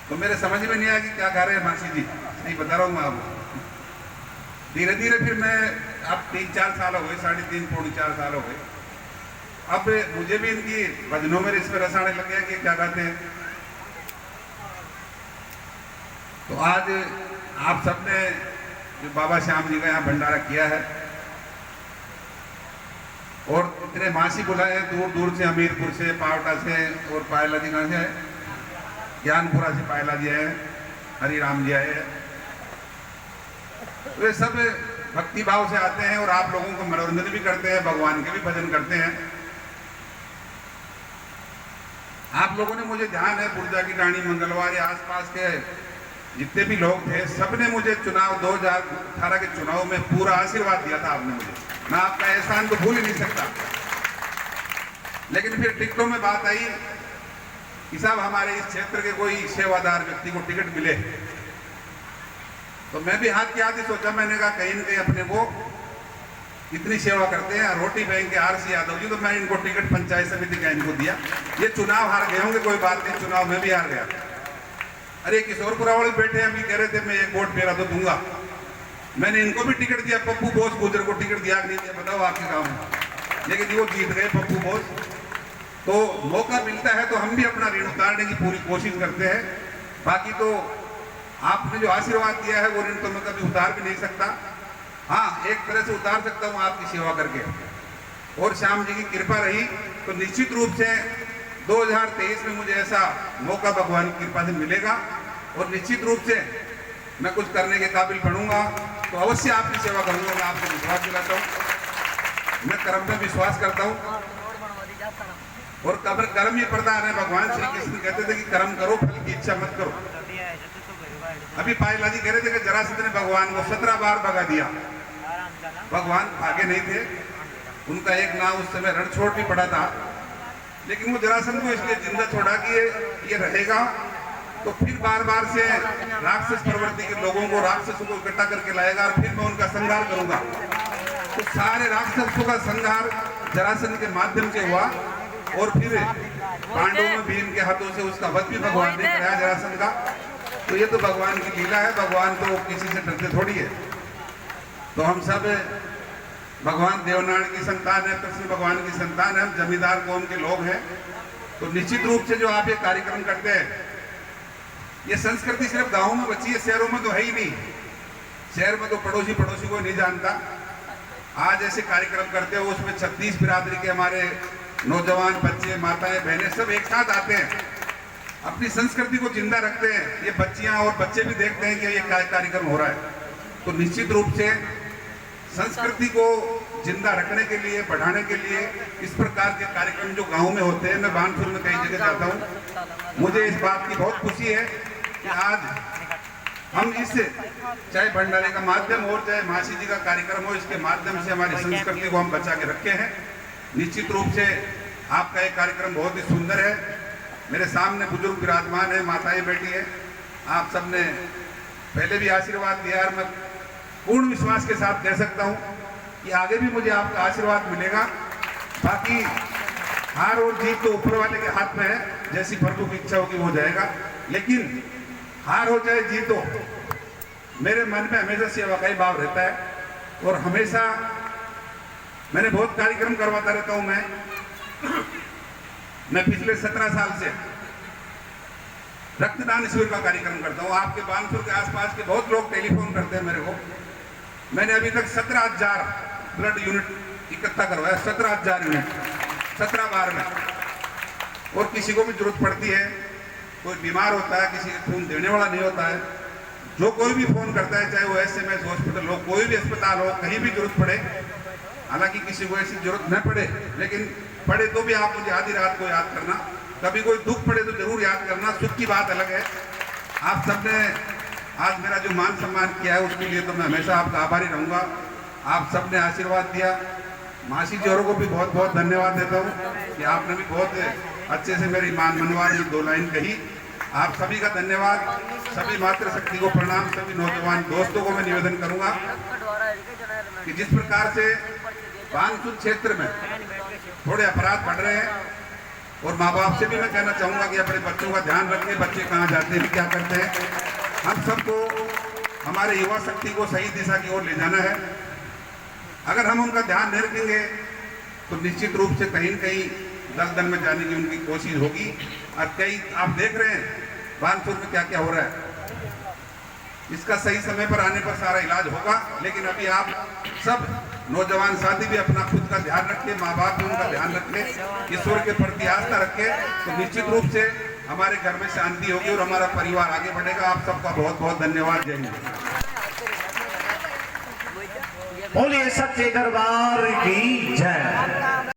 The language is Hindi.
तो मेरे समझ में नहीं आया कि क्या गा रहे हैं मासी जी, नहीं बता रहा हूँ मैं आपको। धीरे धीरे फिर मैं, अब 3-4 साल हो गए, 3.5 पौने 4 साल हो गए, अब मुझे भी इनकी भजनों में इसमें रस आने लग गया कि क्या गाते हैं। तो आज आप सबने जो बाबा श्याम जी का यहाँ भंडारा किया है और इतने मासी बुलाए दूर दूर से, हमीरपुर से, पावटा से, और पायला जी कहाँ से है, ज्ञानपुरा से पायला जी है, हरिराम जी आए हैं, वे सब भक्ति भाव से आते हैं और आप लोगों को मनोरंजन भी करते हैं, भगवान के भी भजन करते हैं। आप लोगों ने, मुझे ध्यान है, पुर्जा की डाणी, मंगलवार या आसपास के जितने भी लोग थे, सबने मुझे चुनाव 2018 के चुनाव में पूरा आशीर्वाद दिया था आपने मुझे। मैं आपका एहसान तो भूल ही नहीं सकता। लेकिन फिर टिकटों में बात आई कि साहब हमारे इस क्षेत्र के कोई सेवादार व्यक्ति को टिकट मिले, तो मैं भी हाथ की आदि सोचा, मैंने कहा कहीं न कहीं अपने को इतनी सेवा करते हैं रोटी बैंक के RC यादव जी, तो मैं इनको टिकट पंचायत समिति का इनको दिया। ये चुनाव हार गए होंगे, कोई बात नहीं, चुनाव में भी हार गया। अरे किशोरपुरा वाले बैठे अभी कह रहे थे मैं एक वोट मेरा तो दूंगा, मैंने इनको भी टिकट दिया, पप्पू बोस गुजर को टिकट दिया नहीं दिया बताओ आपके गाँव में, लेकिन वो जीत गए पप्पू बोस। तो मौका मिलता है तो हम भी अपना ऋण उतारने की पूरी कोशिश करते हैं। बाकी तो आपने जो आशीर्वाद दिया है वो ऋण तो मैं कभी उतार भी नहीं सकता। हाँ, एक तरह से उतार सकता हूँ आपकी सेवा करके, और श्याम जी की कृपा रही तो निश्चित रूप से 2023 में मुझे ऐसा मौका भगवान की कृपा से मिलेगा और निश्चित रूप से मैं कुछ करने के काबिल बनूंगा तो अवश्य आपकी सेवा करूंगा। मैं आपको विश्वास दिलाता हूँ, मैं कर्म में विश्वास करता हूँ और कर्म ही प्रधान है। भगवान श्री कृष्ण कहते थे कि कर्म करो, फल की इच्छा मत करो। अभी पायला जी कह रहे थे कि जरासंध ने भगवान को 17 बार भगा दिया, भगवान भागे नहीं थे, उनका एक नाम उस समय रणछोड़ भी पड़ा था, लेकिन वो जरासंध को इसलिए जिंदा छोड़ा कि ये रहेगा तो फिर बार बार से राक्षस प्रवृत्ति के लोगों को, राक्षसों को इकट्ठा करके लाएगा और फिर मैं उनका संहार करूंगा। तो सारे राक्षसों का संहार जरासंध के माध्यम से हुआ और फिर पांडवों में भीम के हाथों से उसका वध भी भगवान ने कराया जरासंध का। तो ये तो भगवान की लीला है, भगवान तो किसी से डरते थोड़ी है। तो हम सब भगवान देवनारायण की संतान है, कृष्ण भगवान की संतान है, हम जमींदार कौम के लोग हैं। तो निश्चित रूप से जो आप ये कार्यक्रम करते हैं, ये संस्कृति सिर्फ गाँव में बची है, शहरों में तो है ही नहीं। शहर में तो पड़ोसी को नहीं जानता। आज ऐसे कार्यक्रम करते हो उसमें 36 बिरादरी के हमारे नौजवान, बच्चे, माताएं, बहनें सब एक साथ आते हैं, अपनी संस्कृति को जिंदा रखते हैं। ये बच्चियां और बच्चे भी देखते हैं कि ये कार्यक्रम हो रहा है। तो निश्चित रूप से संस्कृति को जिंदा रखने के लिए, बढ़ाने के लिए इस प्रकार के कार्यक्रम जो गांव में होते हैं, मैं बानपुर में कई जगह जाता हूं, मुझे इस बात की बहुत खुशी है कि आज हम इस, चाहे भंडारे का माध्यम हो, चाहे मासी जी का कार्यक्रम हो, इसके माध्यम से हमारी संस्कृति को हम बचा के रखे हैं। निश्चित रूप से आपका एक कार्यक्रम बहुत ही सुंदर है। मेरे सामने बुजुर्ग विराजमान है, माताएं बैठी हैं, आप सबने पहले भी आशीर्वाद दिया और मैं पूर्ण विश्वास के साथ कह सकता हूं कि आगे भी मुझे आपका आशीर्वाद मिलेगा। बाकी हार और जीत तो ऊपर वाले के हाथ में है, जैसी प्रभु की इच्छा होगी वो जाएगा। लेकिन हार हो चाहे जीत हो, मेरे मन में हमेशा सेवा का ही भाव रहता है और हमेशा मैंने बहुत कार्यक्रम करवाता रहता हूं। मैं पिछले 17 साल से रक्तदान शिविर का कार्यक्रम करता हूं। आपके बानपुर के आसपास के बहुत लोग टेलीफोन करते हैं मेरे को। मैंने अभी तक 17,000 ब्लड यूनिट इकट्ठा करवाया, 17,000 यूनिट 17 बार में। और किसी को भी जरूरत पड़ती है, कोई बीमार होता है, किसी को खून देने वाला नहीं होता है, जो कोई भी फोन करता है, चाहे वो SMS हॉस्पिटल हो, कोई भी अस्पताल हो, कहीं भी जरूरत पड़े, हालांकि किसी को ऐसी जरूरत न पड़े, लेकिन पड़े तो भी आप मुझे आधी रात को याद करना, कभी कोई दुख पड़े तो जरूर याद करना, सुख की बात अलग है। आप सबने आज मेरा जो मान सम्मान किया है उसके लिए तो मैं हमेशा आपका आभारी रहूंगा। आप सबने आशीर्वाद दिया। मासी जी औरों को भी बहुत बहुत धन्यवाद देता हूँ कि आपने भी बहुत अच्छे से मेरी मान मनवार में 2 लाइन कही। आप सभी का धन्यवाद, सभी मातृशक्ति को प्रणाम। सभी नौजवान दोस्तों को मैं निवेदन करूंगा कि जिस प्रकार से बानपुर क्षेत्र में थोड़े अपराध बढ़ रहे हैं, और माँ बाप से भी मैं कहना चाहूँगा कि अपने बच्चों का ध्यान रखें, बच्चे कहाँ जाते हैं, क्या करते हैं। हम सबको हमारे युवा शक्ति को सही दिशा की ओर ले जाना है। अगर हम उनका ध्यान नहीं रखेंगे तो निश्चित रूप से कहीं न कहीं दलदल में जाने की उनकी कोशिश होगी। और कई आप देख रहे हैं बानपुर में क्या क्या हो रहा है। इसका सही समय पर आने पर सारा इलाज होगा, लेकिन अभी आप सब नौजवान साथी भी अपना खुद का ध्यान रखें, माँ बाप भी उनका ध्यान रखें, ईश्वर के प्रति आस्था रखें, तो निश्चित रूप से हमारे घर में शांति होगी और हमारा परिवार आगे बढ़ेगा। आप सबका बहुत बहुत धन्यवाद। जय हिंद। बोलिए सच्चे दरबार की जय।